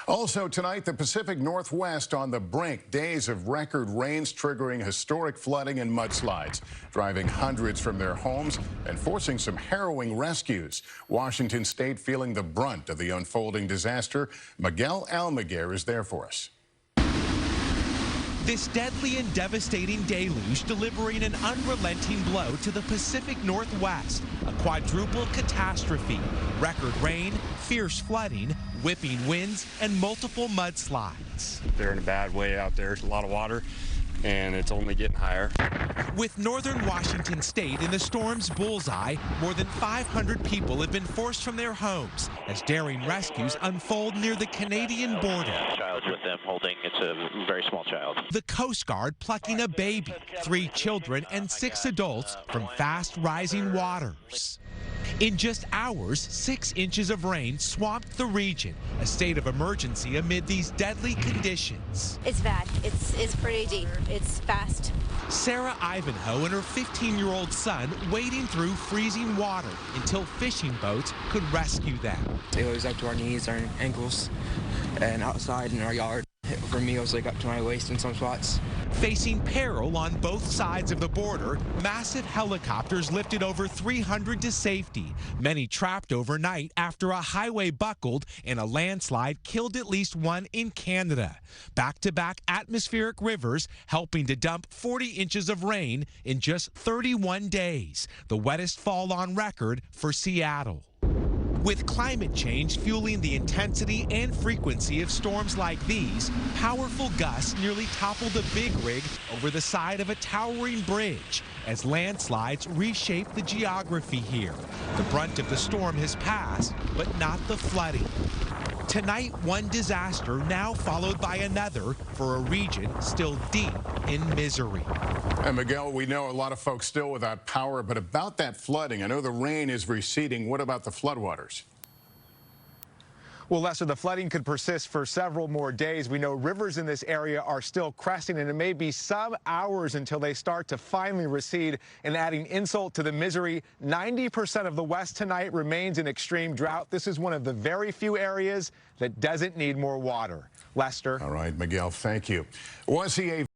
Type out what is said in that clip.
Also tonight, the Pacific Northwest on the brink. Days of record rains triggering historic flooding and mudslides, driving hundreds from their homes and forcing some harrowing rescues. Washington State feeling the brunt of the unfolding disaster. Miguel Almaguer is there for us. This deadly and devastating deluge delivering an unrelenting blow to the Pacific Northwest. A quadruple catastrophe. Record rain, fierce flooding, whipping winds, and multiple mudslides. They're in a bad way out there. There's a lot of water, and it's only getting higher. With northern Washington State in the storm's bullseye, more than 500 people have been forced from their homes as daring rescues unfold near the Canadian border. Child with them holding, it's a very small child. The Coast Guard plucking a baby, 3 children and 6 adults from fast rising waters. In just hours, 6 inches of rain swamped the region, a state of emergency amid these deadly conditions. It's bad. It's pretty deep. It's fast. Sarah Ivanhoe and her 15-year-old son wading through freezing water until fishing boats could rescue them. It was up to our knees, our ankles, and outside in our yard. For me, it was like up to my waist in some spots. Facing peril on both sides of the border, massive helicopters lifted over 300 to safety. Many trapped overnight after a highway buckled and a landslide killed at least 1 in Canada. Back-to-back atmospheric rivers helping to dump 40 inches of rain in just 31 days, the wettest fall on record for Seattle. With climate change fueling the intensity and frequency of storms like these, powerful gusts nearly toppled a big rig over the side of a towering bridge as landslides reshape the geography here. The brunt of the storm has passed, but not the flooding. Tonight, one disaster now followed by another for a region still deep in misery. And Miguel, we know a lot of folks still without power, but about that flooding, I know the rain is receding. What about the floodwaters? Well, Lester, the flooding could persist for several more days. We know rivers in this area are still cresting, and it may be some hours until they start to finally recede. And adding insult to the misery, 90% of the West tonight remains in extreme drought. This is one of the very few areas that doesn't need more water. Lester. All right, Miguel, thank you. Was he a